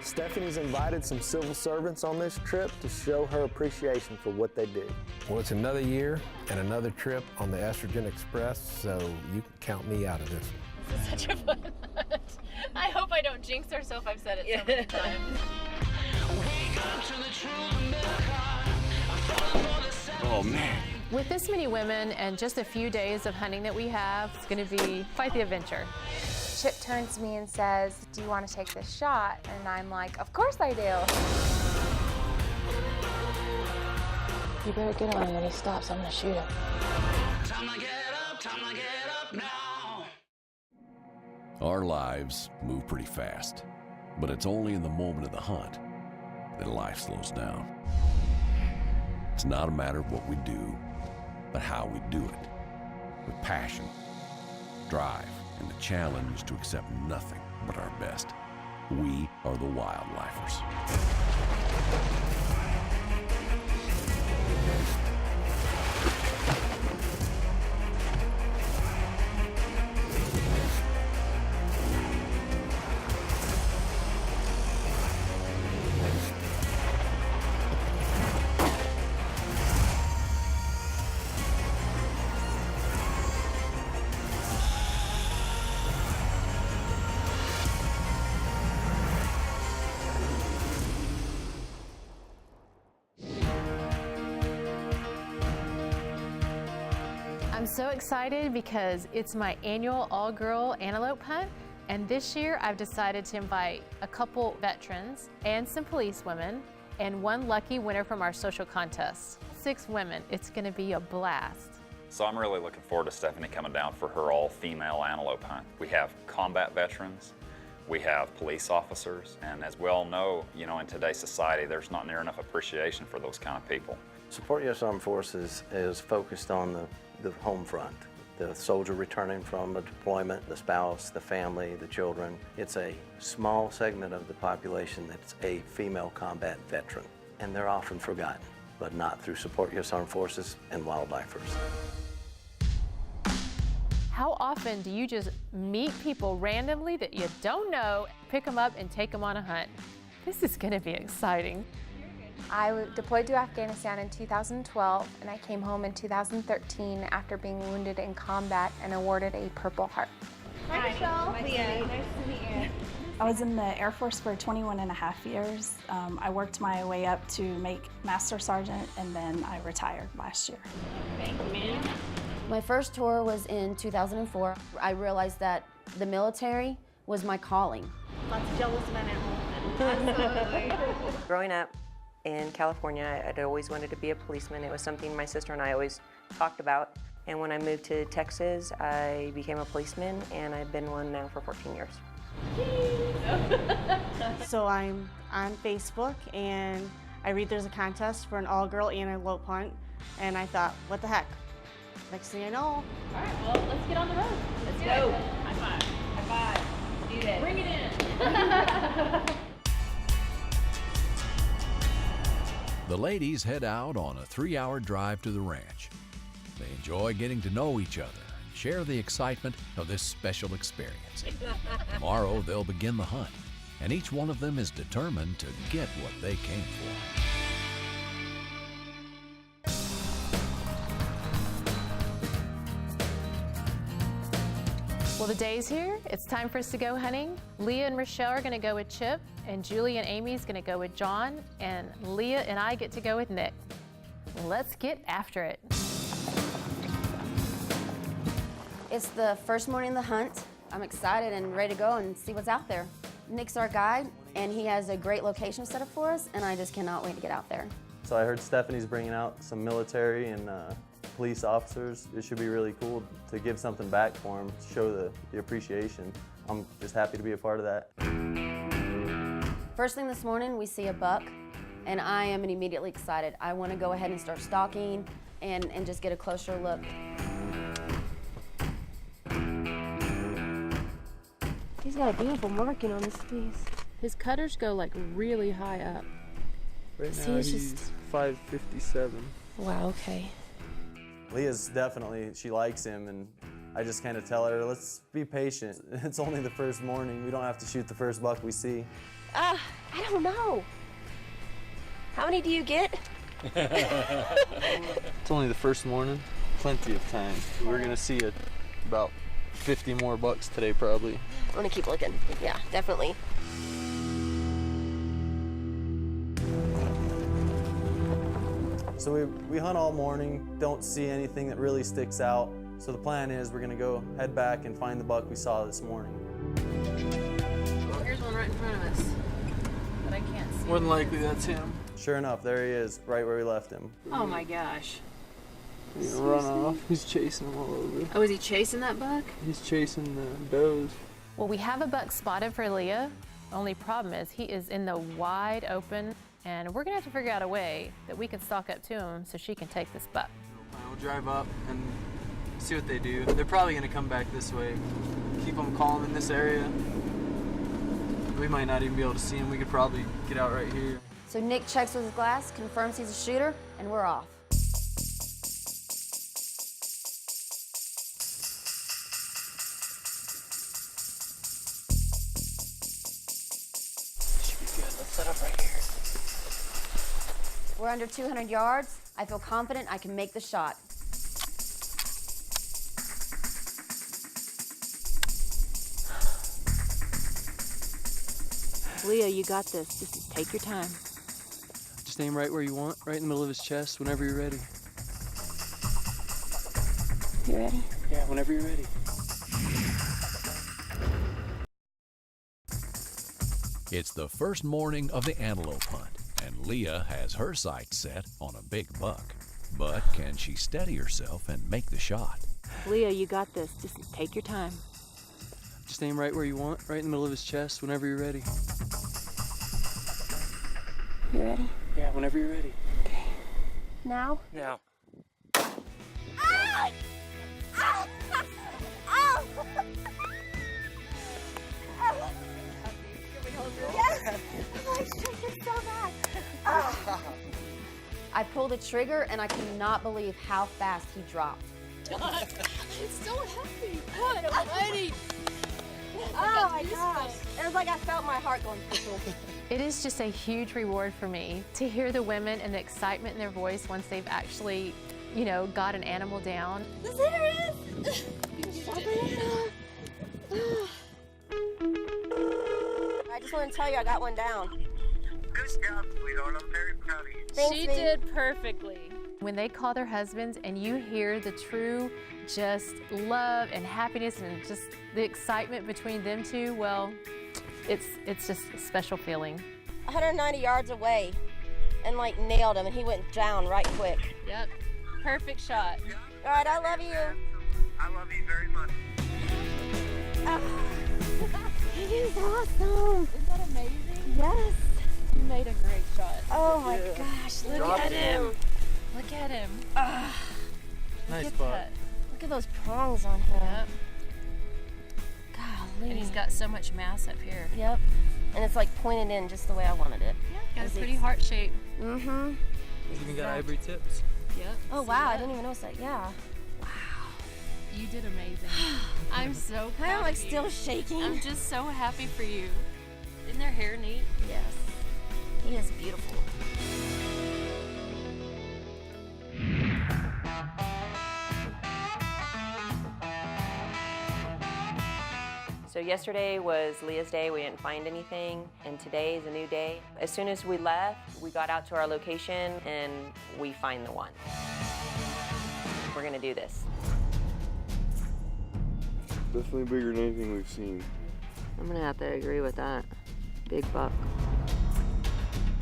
Stephanie's invited some civil servants on this trip to show her appreciation for what they do. Well, it's another year and another trip on the Estrogen Express, so you can count me out of this one. This is such a fun hunt. I hope I don't jinx herself. I've said it so many times. Oh, man. With this many women and just a few days of hunting that we have, it's going to be quite the adventure. Chip turns to me and says, "Do you want to take this shot?" And I'm like, "Of course I do." You better get on him when he stops. I'm going to shoot him. Time to get up now. Our lives move pretty fast, but it's only in the moment of the hunt that life slows down. It's not a matter of what we do, but how we do it. With passion, drive, and the challenge to accept nothing but our best. We are the wildlifers. I'm so excited because it's my annual all-girl antelope hunt, and this year I've decided to invite a couple veterans and some police women and one lucky winner from our social contest. 6 women. It's going to be a blast. So I'm really looking forward to Stephanie coming down for her all-female antelope hunt. We have combat veterans, we have police officers, and as we all know, in today's society, there's not near enough appreciation for those kind of people. Support U.S. Armed Forces is focused on the home front, the soldier returning from a deployment, the spouse, the family, the children. It's a small segment of the population that's a female combat veteran, and they're often forgotten, but not through Support U.S. Armed Forces and wildlifers. How often do you just meet people randomly that you don't know, pick them up and take them on a hunt? This is going to be exciting. I deployed to Afghanistan in 2012, and I came home in 2013 after being wounded in combat and awarded a Purple Heart. Hi, Rachelle. Leah. Nice to meet you. I was in the Air Force for 21 and a half years. I worked my way up to make Master Sergeant, and then I retired last year. Thank you, ma'am. My first tour was in 2004. I realized that the military was my calling. Lots of jealous men at home. Absolutely. Growing up in California, I'd always wanted to be a policeman. It was something my sister and I always talked about. And when I moved to Texas, I became a policeman, and I've been one now for 14 years. So I'm on Facebook, and I read there's a contest for an all-girl antelope hunt, and I thought, what the heck? Next thing I know. All right, well, let's get on the road. Let's go. High five. High five. Let's do this. Bring it in. The ladies head out on a 3-hour drive to the ranch. They enjoy getting to know each other and share the excitement of this special experience. Tomorrow they'll begin the hunt, and each one of them is determined to get what they came for. Well, the day's here. It's time for us to go hunting. Leah and Rachelle are going to go with Chip, and Julie and Amy's going to go with John, and Leah and I get to go with Nick. Let's get after it. It's the first morning of the hunt. I'm excited and ready to go and see what's out there. Nick's our guide, and he has a great location set up for us, and I just cannot wait to get out there. So I heard Stephanie's bringing out some military and police officers. It should be really cool to give something back for them, to show the appreciation. I'm just happy to be a part of that. First thing this morning, we see a buck, and I am immediately excited. I want to go ahead and start stalking and just get a closer look. He's got a beautiful marking on his face. His cutters go like really high up. Right now he's 557. Wow, okay. Leah's definitely, she likes him, and I just kind of tell her, let's be patient. It's only the first morning. We don't have to shoot the first buck we see. I don't know. How many do you get? It's only the first morning. Plenty of time. We're gonna see about 50 more bucks today, probably. I'm gonna keep looking. Yeah, definitely. So we hunt all morning, don't see anything that really sticks out. So the plan is we're gonna go head back and find the buck we saw this morning. Well, here's one right in front of us, but I can't see. More than likely that's him. Sure enough, there he is, right where we left him. Oh my gosh. He's gonna run off. He's chasing him all over. Oh, is he chasing that buck? He's chasing the does. Well, we have a buck spotted for Leah. Only problem is he is in the wide open, and we're gonna have to figure out a way that we can stalk up to him so she can take this buck. We'll drive up and see what they do. They're probably gonna come back this way. Keep them calm in this area. We might not even be able to see him. We could probably get out right here. So Nick checks with his glass, confirms he's a shooter, and we're off. Should be good. Let's set up right here. We're under 200 yards. I feel confident I can make the shot. Leah, you got this. Just take your time. Just aim right where you want, right in the middle of his chest, whenever you're ready. You ready? Yeah, whenever you're ready. It's the first morning of the antelope hunt, and Leah has her sights set on a big buck. But can she steady herself and make the shot? Leah, you got this. Just take your time. Just aim right where you want, right in the middle of his chest, whenever you're ready. You ready? Yeah, whenever you're ready. Okay. Now? Now. Ah! Ah! Ah! Yes! Oh, I shook it so bad. Ah. I pulled the trigger, and I cannot believe how fast he dropped. It's so heavy. What almighty. Oh my gosh. It was like I felt my heart going. It is just a huge reward for me to hear the women and the excitement in their voice once they've actually, got an animal down. There it is. I just want to tell you I got one down. Good job, sweetheart. I'm very proud of you. Thanks, She me. did perfectly. When they call their husbands and you hear the true just love and happiness and just the excitement between them two, well, it's just a special feeling. 190 yards away and nailed him, and he went down right quick. Yep, perfect shot. All right, I love you. I love you very much. He is awesome. Isn't that amazing? Yes. You made a great shot. Oh my gosh, look at him. Look at him. Nice Look buck. at that. Look at those prongs on him. Yep. Golly. And he's got so much mass up here. Yep. And it's pointed in just the way I wanted it. Yeah, got a pretty heart shape. Mm-hmm. He's even got ivory tips. Yep. Oh See wow, I that? didn't even notice that. Yeah. You did amazing. I'm so proud I'm of you. still shaking. I'm just so happy for you. Isn't their hair neat? Yes. He is beautiful. So yesterday was Leah's day. We didn't find anything, and today is a new day. As soon as we left, we got out to our location, and we find the one. We're gonna do this. Definitely bigger than anything we've seen. I'm gonna have to agree with that. Big buck.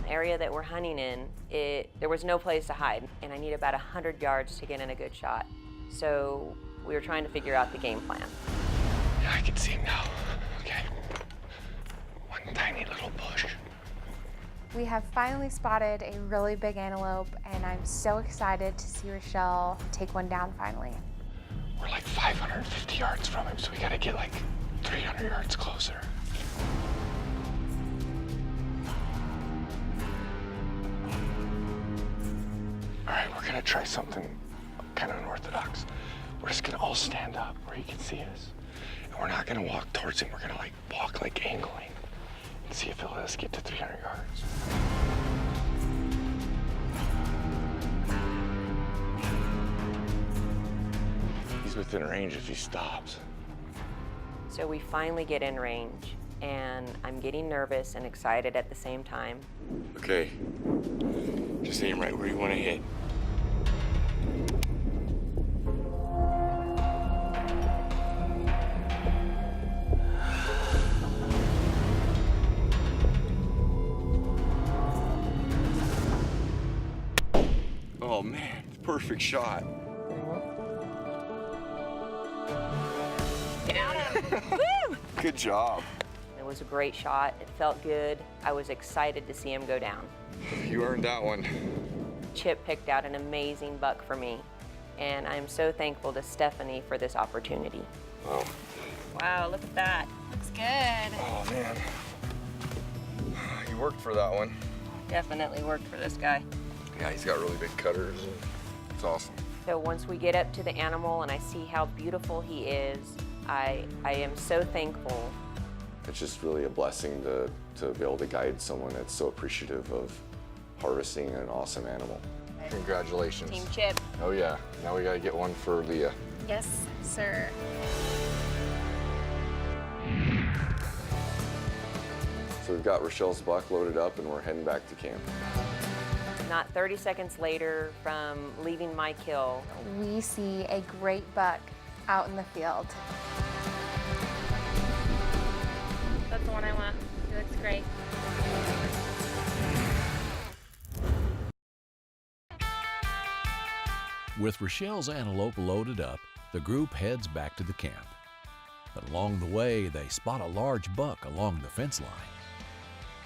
The area that we're hunting in, there was no place to hide, and I need about 100 yards to get in a good shot. So we were trying to figure out the game plan. Yeah, I can see him now. Okay. One tiny little bush. We have finally spotted a really big antelope, and I'm so excited to see Rachelle take one down finally. We're 550 yards from him, so we gotta get 300 yards closer. All right, we're gonna try something kind of unorthodox. we're just gonna all stand up where he can see us. And we're not gonna walk towards him. We're gonna like walk like angling and see if he'll let us get to 300 yards. He's within range if he stops. So we finally get in range, and I'm getting nervous and excited at the same time. Okay, just aim right where you want to hit. Oh man, perfect shot. Woo! Good job. It was a great shot. It felt good. I was excited to see him go down. You earned that one. Chip picked out an amazing buck for me, and I'm so thankful to Stephanie for this opportunity. Wow. Wow, look at that. Looks good. Oh man. You worked for that one. Definitely worked for this guy. Yeah, he's got really big cutters. It's awesome. So once we get up to the animal and I see how beautiful he is, I am so thankful. It's just really a blessing to be able to guide someone that's so appreciative of harvesting an awesome animal. Congratulations. Team Chip. Oh yeah, now we gotta get one for Leah. Yes, sir. So we've got Rachelle's buck loaded up and we're heading back to camp. Not 30 seconds later from leaving my kill, We see a great buck out in the field. That's the one I want. He looks great. With Rachelle's antelope loaded up, the group heads back to the camp. But along the way, they spot a large buck along the fence line.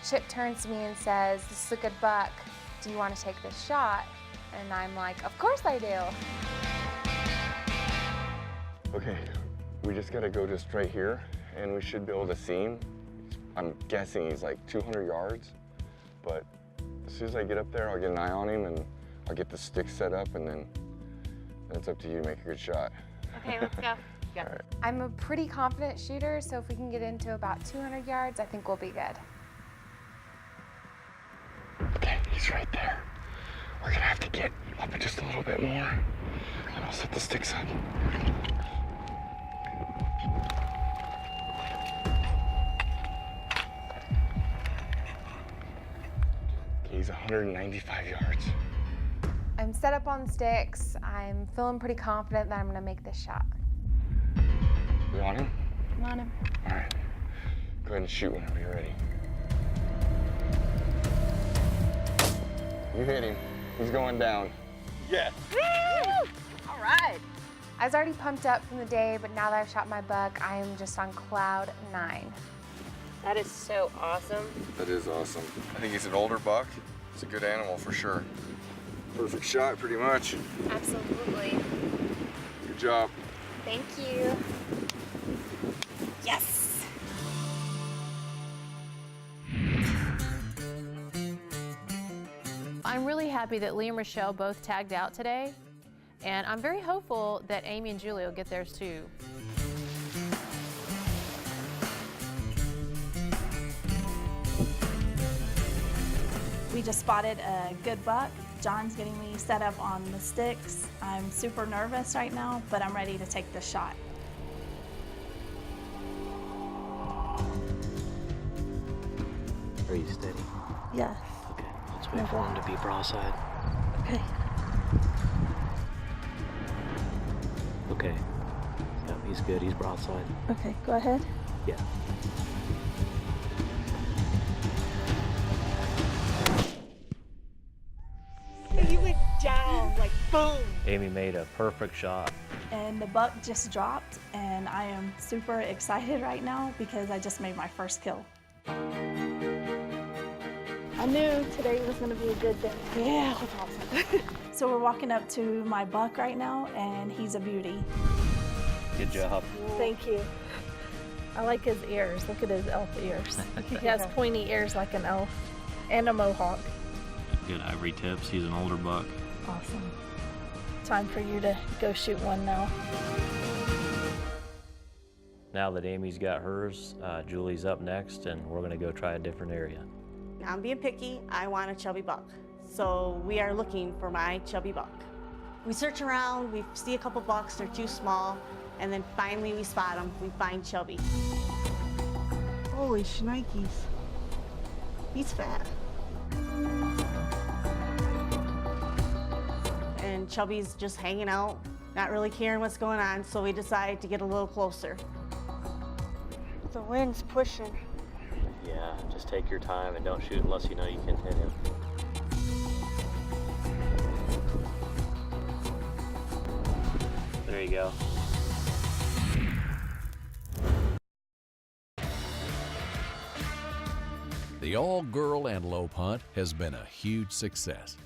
Chip turns to me and says, "This is a good buck. Do you want to take this shot?" And I'm like, "Of course I do." Okay, we just gotta go just right here and we should be able to see him. I'm guessing he's like 200 yards, but as soon as I get up there, I'll get an eye on him and I'll get the stick set up and then it's up to you to make a good shot. Okay, let's go. All right. I'm a pretty confident shooter, so if we can get into about 200 yards, I think we'll be good. Okay, he's right there. We're gonna have to get up just a little bit more and I'll set the sticks up. Okay, he's 195 yards. I'm set up on sticks. I'm feeling pretty confident that I'm gonna make this shot. You on him? I'm on him. All right. Go ahead and shoot whenever you're ready. You hit him. He's going down. Yes. Woo! All right. I was already pumped up from the day, but now that I've shot my buck, I am just on cloud 9. That is so awesome. That is awesome. I think he's an older buck. It's a good animal for sure. Perfect shot, pretty much. Absolutely. Good job. Thank you. Yes. I'm really happy that Leah and Rachelle both tagged out today, and I'm very hopeful that Amy and Julie will get theirs too. We just spotted a good buck. John's getting me set up on the sticks. I'm super nervous right now, but I'm ready to take the shot. Are you steady? Yes. Okay, let's wait for him to be broadside. Okay. Okay. Yep, he's good. He's broadside. Okay, go ahead. Yeah. He went down, like boom. Amy made a perfect shot. And the buck just dropped, and I am super excited right now because I just made my first kill. I knew today was going to be a good day. Yeah, that's awesome. So we're walking up to my buck right now, and he's a beauty. Good job. Thank you. I like his ears. Look at his elf ears. He has pointy ears like an elf and a mohawk. Good ivory tips. He's an older buck. Awesome. Time for you to go shoot one now. Now that Amy's got hers, Julie's up next, and we're gonna go try a different area. I'm being picky, I want a chubby buck. So we are looking for my chubby buck. We search around, we see a couple bucks, they're too small, and then finally we spot them, we find Chubby. Holy shnikes. He's fat. And Chubby's just hanging out, not really caring what's going on, so we decide to get a little closer. The wind's pushing. Yeah, just take your time and don't shoot unless you know you can hit him. There you go. The all-girl antelope hunt has been a huge success.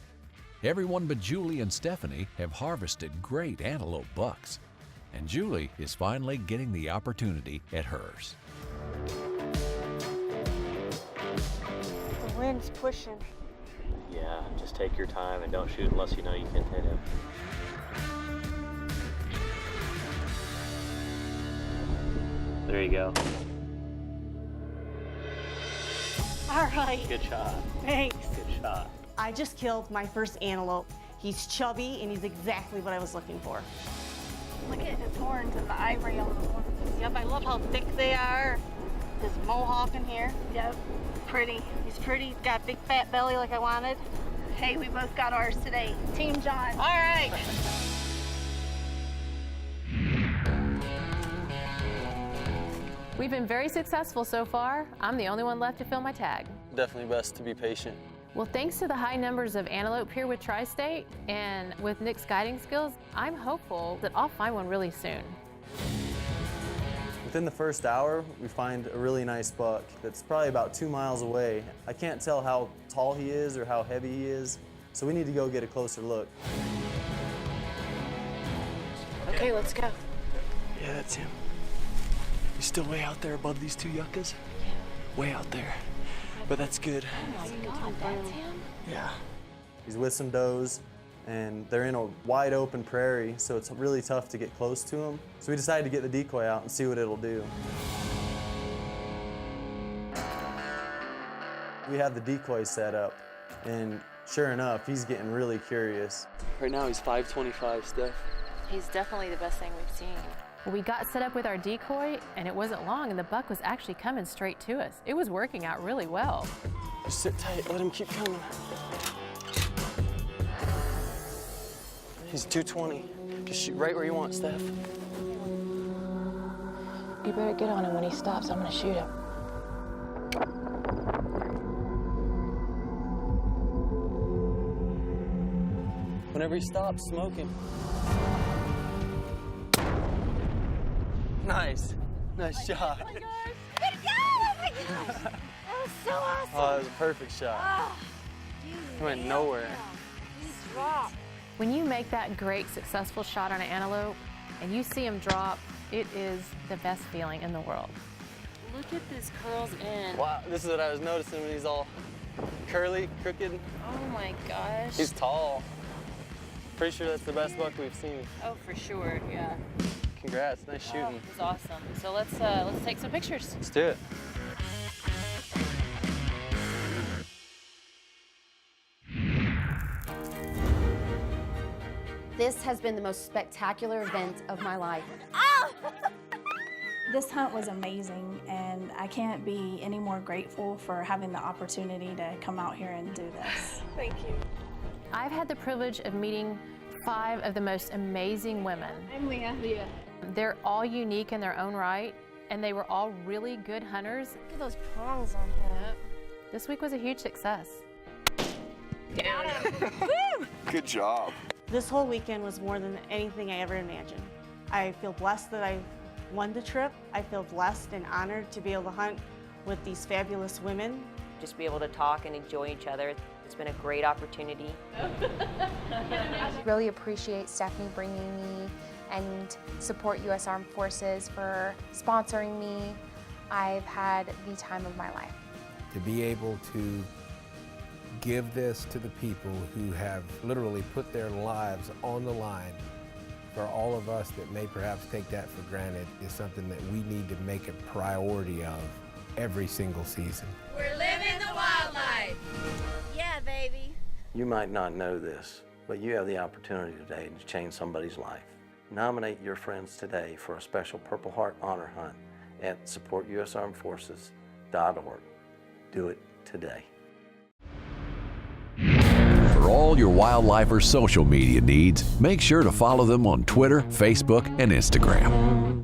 Everyone but Julie and Stephanie have harvested great antelope bucks, and Julie is finally getting the opportunity at hers. The wind's pushing. Yeah, just take your time and don't shoot unless you know you can hit him. There you go. All right. Good shot. Thanks. Good shot. I just killed my first antelope. He's chubby and he's exactly what I was looking for. Look at his horns and the ivory on the horns. Yep, I love how thick they are. This mohawk in here. Yep, pretty. He's pretty, he's got a big fat belly like I wanted. Hey, we both got ours today. Team John. All right. We've been very successful so far. I'm the only one left to fill my tag. Definitely best to be patient. Well, thanks to the high numbers of antelope here with Tri-State and with Nick's guiding skills, I'm hopeful that I'll find one really soon. Within the first hour, we find a really nice buck that's probably about 2 miles away. I can't tell how tall he is or how heavy he is, so we need to go get a closer look. Okay, let's go. Yeah, that's him. He's still way out there above these two yuccas. Way out there. But that's good. Oh my God, that's him? Yeah. He's with some does, and they're in a wide open prairie, so it's really tough to get close to him. So we decided to get the decoy out and see what it'll do. We have the decoy set up, and sure enough, he's getting really curious. Right now he's 525, Steph. He's definitely the best thing we've seen. Well, we got set up with our decoy, and it wasn't long, and the buck was actually coming straight to us. It was working out really well. Just sit tight, let him keep coming. He's 220. Just shoot right where you want, Steph. You better get on him when he stops. I'm gonna shoot him. Whenever he stops, smoke him. Nice. Nice shot. Oh my gosh. Good go! Oh my gosh. That was so awesome. Oh, that was a perfect shot. Oh, He went nowhere. he dropped. When you make that great, successful shot on an antelope and you see him drop, it is the best feeling in the world. Look at this curls in. Wow, this is what I was noticing when he's all curly, crooked. Oh my gosh. He's tall. Pretty sure that's the best buck we've seen. Oh, for sure, yeah. Congrats, nice shooting. Oh, it was awesome. So let's take some pictures. Let's do it. This has been the most spectacular event of my life. This hunt was amazing, and I can't be any more grateful for having the opportunity to come out here and do this. Thank you. I've had the privilege of meeting 5 of the most amazing women. I'm Leah. They're all unique in their own right, and they were all really good hunters. Look at those prongs on him. This week was a huge success. Good job. This whole weekend was more than anything I ever imagined. I feel blessed that I won the trip. I feel blessed and honored to be able to hunt with these fabulous women. Just be able to talk and enjoy each other. It's been a great opportunity. Really appreciate Stephanie bringing me and support U.S. Armed Forces for sponsoring me. I've had the time of my life. To be able to give this to the people who have literally put their lives on the line for all of us that may perhaps take that for granted is something that we need to make a priority of every single season. We're living the wildlife. Yeah, baby. You might not know this, but you have the opportunity today to change somebody's life. Nominate your friends today for a special Purple Heart Honor Hunt at supportusarmedforces.org. Do it today. For all your Wildlifers social media needs, make sure to follow them on Twitter, Facebook, and Instagram.